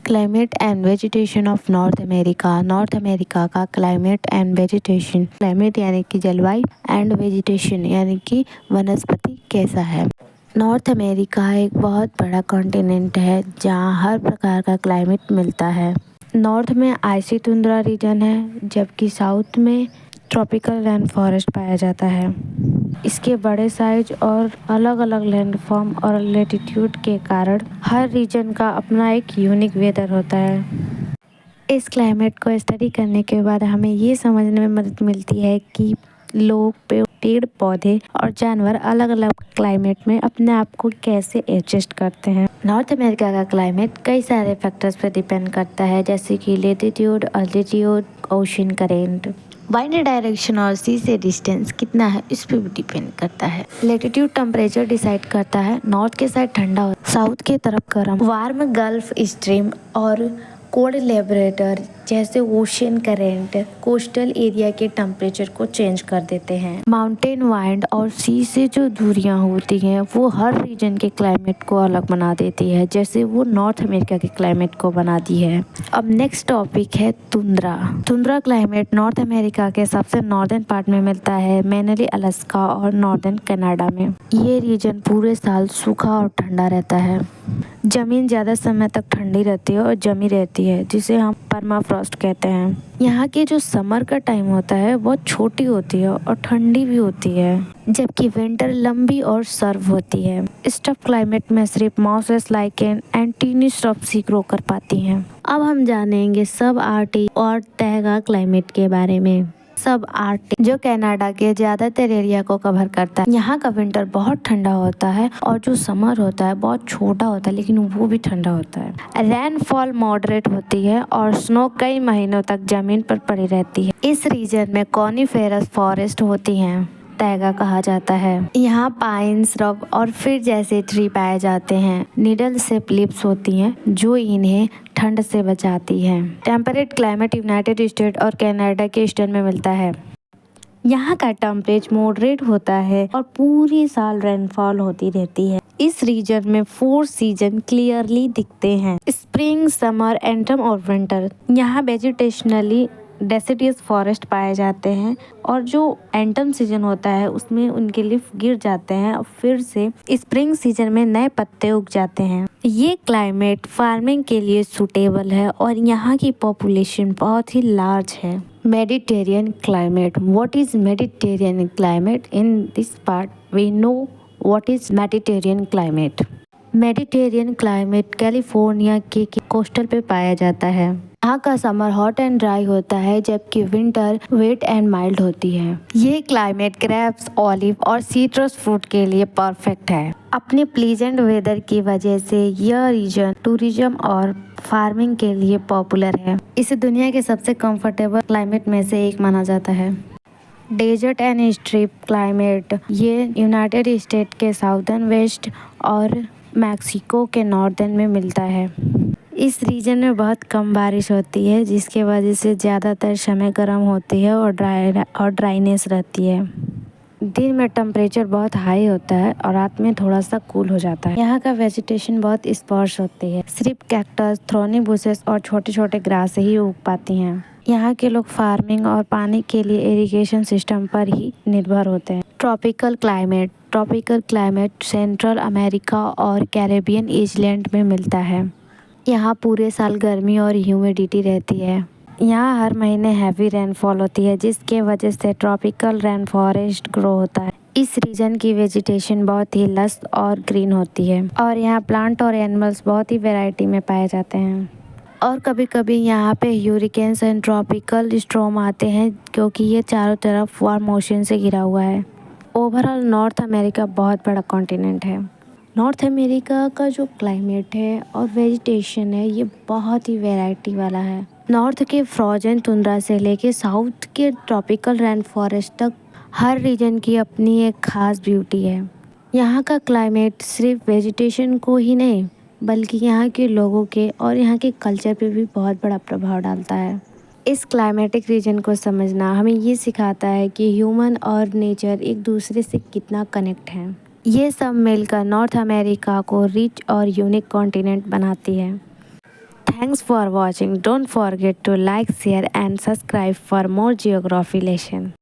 Climate and vegetation of north America. North America का climate and vegetation, climate यानी कि जलवायु एंड वेजिटेशन यानी कि वनस्पति कैसा है। नॉर्थ अमेरिका एक बहुत बड़ा कॉन्टिनेंट है जहाँ हर प्रकार का क्लाइमेट मिलता है। नॉर्थ में आइसी टुंड्रा रीजन है, जबकि साउथ में ट्रॉपिकल रेन फॉरेस्ट पाया जाता है। इसके बड़े साइज और अलग अलग लैंडफॉर्म और लेटीट्यूड के कारण हर रीजन का अपना एक यूनिक वेदर होता है। इस क्लाइमेट को स्टडी करने के बाद हमें ये समझने में मदद मिलती है कि लोग, पेड़ पौधे और जानवर अलग अलग क्लाइमेट में अपने आप को कैसे एडजस्ट करते हैं। नॉर्थ अमेरिका का क्लाइमेट कई सारे फैक्टर्स पर डिपेंड करता है, जैसे कि latitude, altitude, ocean current, wind direction और सी से डिस्टेंस कितना है इस पर भी डिपेंड करता है। लेटीट्यूड टेम्परेचर डिसाइड करता है। नॉर्थ के साइड ठंडा हो, साउथ के तरफ गर्म। वार्म गल्फ स्ट्रीम और कोल्ड लेबरेटर जैसे ओशन करेंट कोस्टल एरिया के टेम्परेचर को चेंज कर देते हैं। माउंटेन वाइंड और सी से जो दूरियां होती हैं वो हर रीजन के क्लाइमेट को अलग बना देती है, जैसे वो नॉर्थ अमेरिका के क्लाइमेट को बनाती है। अब नेक्स्ट टॉपिक है tundra. Tundra climate north America के सबसे नॉर्दर्न पार्ट में मिलता है, मेनली अलास्का और नॉर्दर्न कनाडा में। ये रीजन पूरे साल सूखा और ठंडा रहता है। जमीन ज़्यादा समय तक ठंडी रहती है और जमी रहती है, जिसे हम परमाफ्रॉस्ट कहते हैं। यहाँ के जो समर का टाइम होता है बहुत छोटी होती है और ठंडी भी होती है, जबकि विंटर लंबी और सर्व होती है। इस टफ क्लाइमेट में सिर्फ mosses, lichen and tiny shrubs ही ग्रो कर पाती हैं। अब हम जानेंगे सब आर्टिक और तैगा क्लाइमेट के बारे में। सब आर्टिक जो कनाडा के ज्यादातर एरिया को कवर करता है। यहाँ का विंटर बहुत ठंडा होता है और जो समर होता है बहुत छोटा होता है, लेकिन वो भी ठंडा होता है। रेनफॉल मॉडरेट होती है और स्नो कई महीनों तक जमीन पर पड़ी रहती है। इस रीजन में कॉनिफेरस फॉरेस्ट होती हैं, तैगा कहा जाता है। यहाँ पाइन, श्रब और फिर जैसे ट्री पाए जाते हैं। नीडल शेप लीव्स होती हैं जो इन्हें ठंड से बचाती हैं। टेम्परेट क्लाइमेट यूनाइटेड स्टेट और कनाडा के ईस्टर्न में मिलता है। यहाँ का टेम्परेचर मॉडरेट होता है और पूरी साल रेनफॉल होती रहती है। इस रीजन में 4 सीजन क्लियरली दिखते हैं, स्प्रिंग, समर, ऑटम और विंटर। यहाँ वेजिटेशनली डेसिडियस फॉरेस्ट पाए जाते हैं और जो ऑटम सीजन होता है उसमें उनके लीफ गिर जाते हैं और फिर से स्प्रिंग सीजन में नए पत्ते उग जाते हैं। ये क्लाइमेट फार्मिंग के लिए सूटेबल है और यहाँ की पॉपुलेशन बहुत ही लार्ज है। Mediterranean climate. What is Mediterranean climate? In this part we know what is Mediterranean climate. Mediterranean climate California के कोस्टल पे पाया जाता है। यहाँ का समर हॉट एंड ड्राई होता है, जबकि विंटर वेट एंड माइल्ड होती है। ये क्लाइमेट ग्रेप्स, ऑलिव और सीट्रस फ्रूट के लिए परफेक्ट है। अपने प्लीजेंट वेदर की वजह से यह रीजन टूरिज्म और फार्मिंग के लिए पॉपुलर है। इसे दुनिया के सबसे कंफर्टेबल क्लाइमेट में से एक माना जाता है। Desert and strip climate. ये यूनाइटेड स्टेट के साउदर्न वेस्ट और मैक्सिको के नॉर्दर्न में मिलता है। इस रीजन में बहुत कम बारिश होती है, जिसके वजह से ज़्यादातर समय गर्म होती है और ड्राइनेस रहती है। दिन में टेम्परेचर बहुत हाई होता है और रात में थोड़ा सा कूल हो जाता है। यहाँ का वेजिटेशन बहुत स्पर्श होती है। सिर्फ कैक्टस, थ्रोनी बुशेस और छोटे छोटे ग्रास ही उग पाती हैं। यहाँ के लोग फार्मिंग और पानी के लिए इरिगेशन सिस्टम पर ही निर्भर होते हैं। Tropical climate. Tropical climate central America और कैरेबियन आइलैंड में मिलता है। यहाँ पूरे साल गर्मी और ह्यूमिडिटी रहती है। यहाँ हर महीने हैवी रेनफॉल होती है, जिसके वजह से ट्रॉपिकल रेन फॉरेस्ट ग्रो होता है। इस रीजन की वेजिटेशन बहुत ही लस और ग्रीन होती है और यहाँ प्लांट और एनिमल्स बहुत ही वैरायटी में पाए जाते हैं। और कभी कभी यहाँ पे ह्यूरिकेन्स एंड ट्रॉपिकल स्टॉर्म आते हैं, क्योंकि ये चारों तरफ वार्म ओशन से घिरा हुआ है। ओवरऑल नॉर्थ अमेरिका बहुत बड़ा कॉन्टिनेंट है। नॉर्थ अमेरिका का जो क्लाइमेट है और वेजिटेशन है ये बहुत ही वैरायटी वाला है। नॉर्थ के फ्रोजन टुंड्रा से लेके साउथ के ट्रॉपिकल रेन फॉरेस्ट तक हर रीजन की अपनी एक खास ब्यूटी है। यहाँ का क्लाइमेट सिर्फ वेजिटेशन को ही नहीं, बल्कि यहाँ के लोगों के और यहाँ के कल्चर पे भी बहुत बड़ा प्रभाव डालता है। इस क्लाइमेटिक रीजन को समझना हमें ये सिखाता है कि ह्यूमन और नेचर एक दूसरे से कितना कनेक्ट है। ये सब मिलकर नॉर्थ अमेरिका को रिच और यूनिक कॉन्टिनेंट बनाती है। Thanks for watching. Don't forget to like, share and subscribe for more geography lesson.